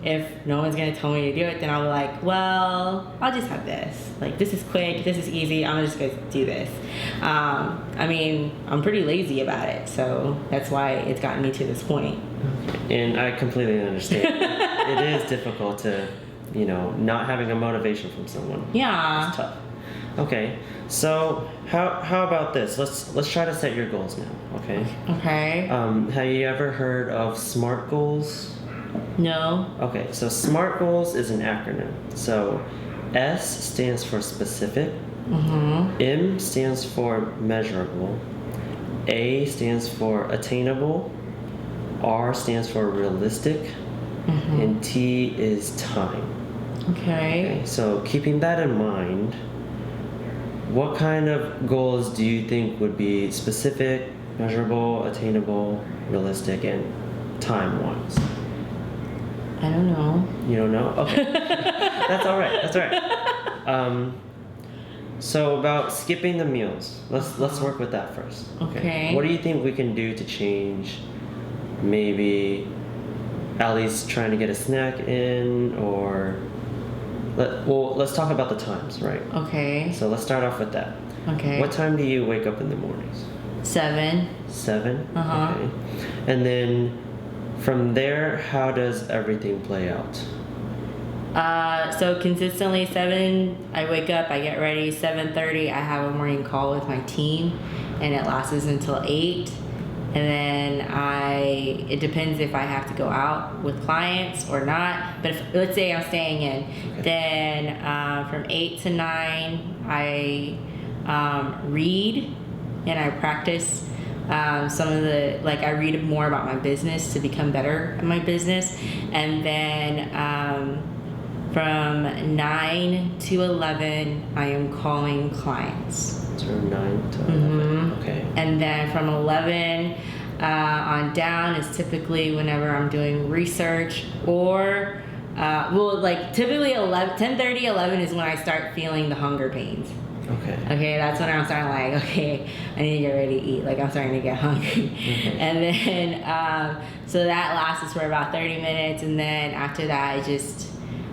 if no one's gonna tell me to do it, then I'll be like, well, I'll just have this. Like, this is quick, this is easy, I'm just gonna do this. I mean, I'm pretty lazy about it, so that's why it's gotten me to this point. And I completely understand. It is difficult to, not having a motivation from someone. Yeah. It's tough. Okay, so how about this? Let's try to set your goals now. Okay. Okay. Have you ever heard of SMART goals? No. Okay, so SMART goals is an acronym. So S stands for specific. Mm-hmm. M stands for measurable. A stands for attainable. R stands for realistic. Mm-hmm. And T is time. Okay. So keeping that in mind, what kind of goals do you think would be specific, measurable, attainable, realistic, and time-wise? I don't know. You don't know? Okay. That's all right. So about skipping the meals, let's work with that first. Okay. What do you think we can do to change? Maybe at least trying to get a snack in, or let's talk about the times, right? Okay. So let's start off with that. Okay. What time do you wake up in the mornings? 7. 7? Uh-huh. Okay. And then from there, how does everything play out? So consistently 7, I wake up, I get ready. 7:30, I have a morning call with my team, and it lasts until 8. And then it depends if I have to go out with clients or not. But let's say I'm staying in, then from 8 to 9, I read and I practice some of the, I read more about my business to become better at my business. And then from 9 to 11, I am calling clients. So 9 to 11. Mm-hmm. Okay. And then from 11 on down is typically whenever I'm doing research, or typically 10:30, 11 is when I start feeling the hunger pains. Okay, that's when I'm starting okay, I need to get ready to eat. I'm starting to get hungry. Okay. And then so that lasts for about 30 minutes, and then after that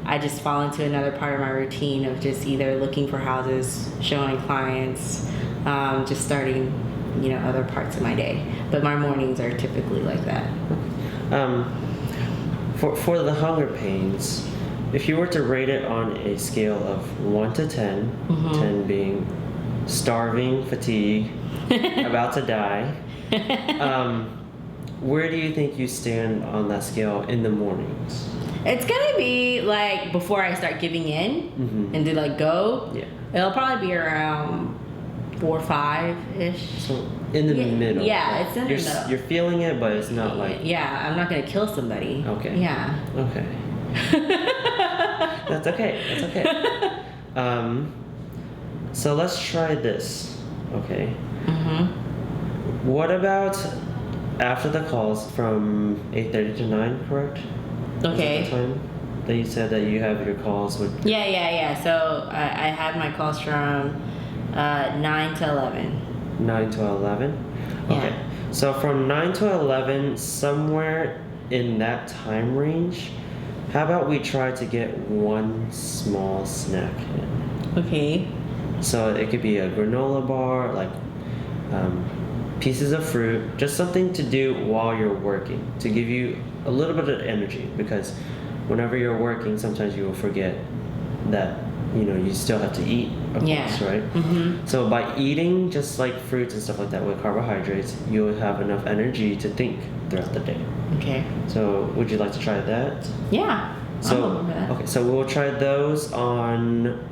I just fall into another part of my routine of just either looking for houses, showing clients, just starting, other parts of my day. But my mornings are typically like that. For the hunger pains, if you were to rate it on a scale of 1 to 10, Mm-hmm. 10 being starving, fatigue, about to die, where do you think you stand on that scale in the mornings? It's gonna be before I start giving in Mm-hmm. and do go. Yeah. It'll probably be around 4 or 5-ish. So in the middle. Yeah, it's in the middle. You're feeling it, but it's not Yeah, I'm not gonna kill somebody. Okay. Yeah. Okay. That's okay. So let's try this. Okay. Mm-hmm. What about after the calls from 8:30 to 9, correct? Okay. Is that the time that you said that you have your calls with? Yeah. So I have my calls from 9 to 11. 9 to 11? Okay. Yeah. So from 9 to 11, somewhere in that time range, how about we try to get one small snack in? Okay. So it could be a granola bar, pieces of fruit, just something to do while you're working to give you a little bit of energy, because whenever you're working, sometimes you will forget that you still have to eat, of course, right? Mm-hmm. So by eating just fruits and stuff like that with carbohydrates, you'll have enough energy to think throughout the day. Okay. So would you like to try that? Yeah. So I'm open for that. okay, so we'll try those on,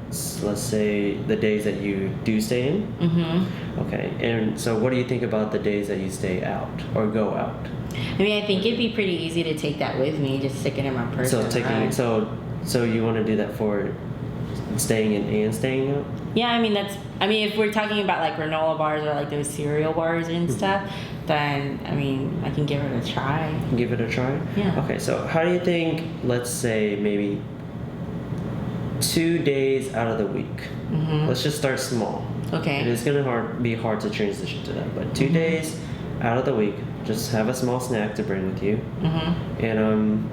let's say, the days that you do stay in. Mm-hmm. Okay, and so what do you think about the days that you stay out or go out? I mean, I think it'd be pretty easy to take that with me, just stick it in my purse. So and ride. so you want to do that for staying in and staying out? Yeah, I mean if we're talking about granola bars or those cereal bars and stuff, then I can give it a try. Give it a try? Yeah. Okay, so how do you think, let's say maybe 2 days out of the week? Mm-hmm. Let's just start small. Okay. And it's gonna be hard to transition to that, but 2 days out of the week, just have a small snack to bring with you. Mm-hmm. And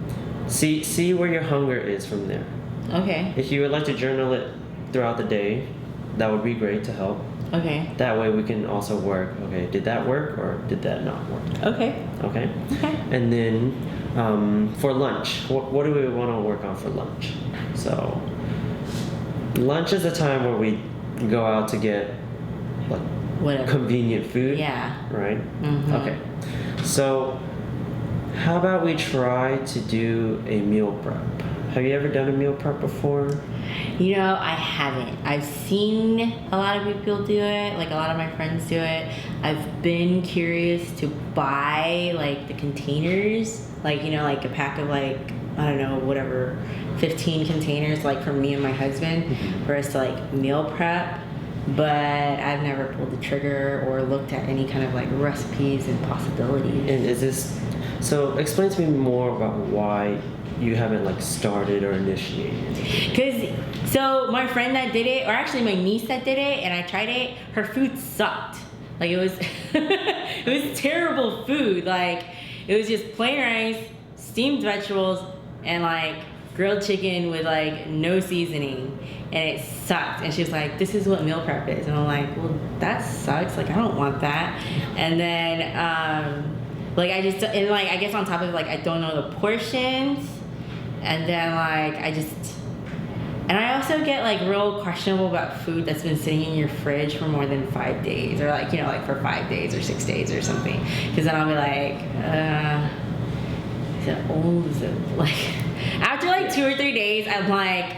See where your hunger is from there. Okay. If you would like to journal it throughout the day, that would be great to help. Okay. That way we can also work, okay, did that work or did that not work? Okay. Okay? Okay. And then for lunch, what do we want to work on for lunch? So, lunch is a time where we go out to get like Whatever. convenient food. Yeah. Right? Mhm. Okay. So, how about we try to do a meal prep? Have you ever done a meal prep before? You know, I haven't. I've seen a lot of people do it, like a lot of my friends do it. I've been curious to buy like the containers, like, you know, like a pack of like, I don't know, whatever, 15 containers, like for me and my husband, for us to like meal prep. But I've never pulled the trigger or looked at any kind of like recipes and possibilities. And is this, so explain to me more about why you haven't like started or initiated. So my friend that did it, or actually my niece that did it, and I tried it, her food sucked. Like it was, it was terrible food. Like it was just plain rice, steamed vegetables, and like grilled chicken with like no seasoning, and it sucked. And she was like, "This is what meal prep is," and I'm like, "Well, that sucks. Like I don't want that." And then like I just, and like I guess on top of it, like I don't know the portions. And then like and I also get like real questionable about food that's been sitting in your fridge for more than 5 days, or like, you know, like for 5 days or 6 days or something. Because then I'll be like, is it old? Is it like, after like 2 or 3 days, I'm like,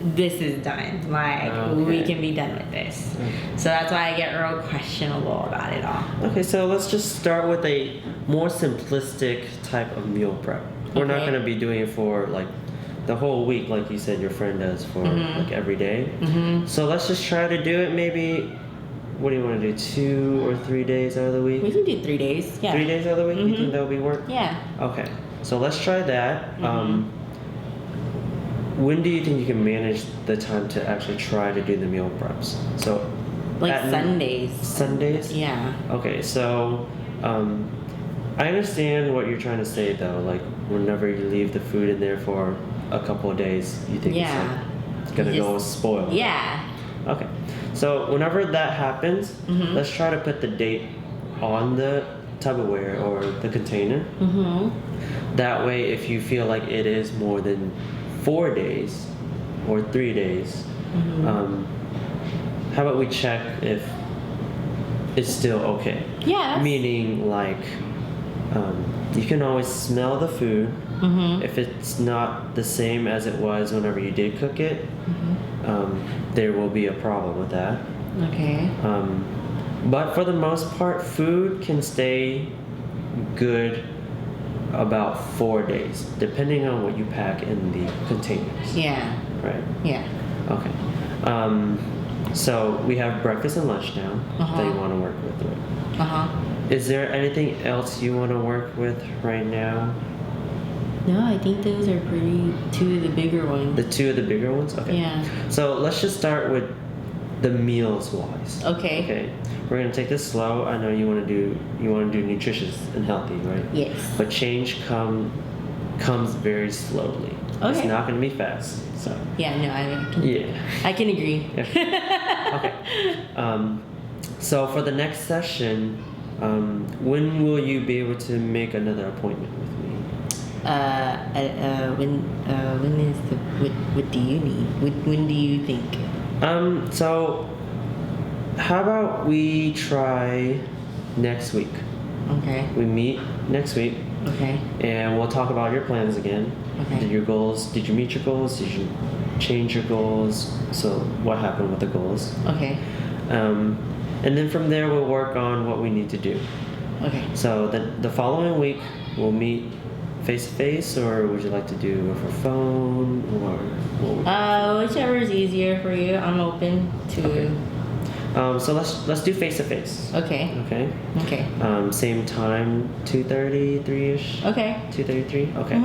this is done. Like we can be done with this. So that's why I get real questionable about it all. Okay, so let's just start with a more simplistic type of meal prep. We're not going to be doing it for like the whole week, like you said your friend does for like every day. So let's just try to do it maybe, what do you want to do, 2 or 3 days out of the week? We can do 3 days. Yeah. 3 days out of the week? You think that'll be work? Yeah. Okay, so let's try that. When do you think you can manage the time to actually try to do the meal preps? So like Sundays. Sundays? Yeah. Okay, so I understand what you're trying to say though. Like whenever you leave the food in there for a couple of days, you think it's gonna go spoil. Yeah. Okay, so whenever that happens, let's try to put the date on the Tupperware or the container. That way, if you feel like it is more than 4 days or 3 days, how about we check if it's still okay? Yeah. Meaning like you can always smell the food. If it's not the same as it was whenever you did cook it, there will be a problem with that. Okay. But for the most part, food can stay good about 4 days, depending on what you pack in the containers. Yeah. Right? Yeah. Okay. So we have breakfast and lunch now that you want to work with, right? Is there anything else you want to work with right now? No, I think those are pretty 2 of the bigger ones. The 2 of the bigger ones? Okay. Yeah. So let's just start with the meals wise. Okay. Okay. We're gonna take this slow. I know you want to do nutritious and healthy, right? Yes. But change comes very slowly. Okay. It's not gonna be fast. So. Yeah. No, I can agree. Yeah. Okay. So for the next session, when will you be able to make another appointment with me? When is what do you need? When do you think? So how about we try next week? Okay. We meet next week. Okay. And we'll talk about your plans again. Okay. Your goals. Did you meet your goals? Did you change your goals? So what happened with the goals? Okay. And then from there we'll work on what we need to do. Okay. So the following week we'll meet face to face, or would you like to do over phone, or what would whichever is easier for you. I'm open to. Okay. So let's do face to face. Okay. Okay. Okay. Same time, 2:30, 3ish. Okay. 2:33. Okay.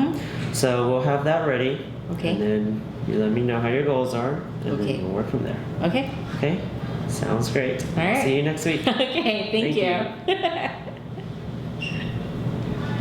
So we'll have that ready. Okay. And then you let me know how your goals are, and Okay. then we'll work from there. Okay. Okay. Sounds great. All right. See you next week. Okay. Thank you.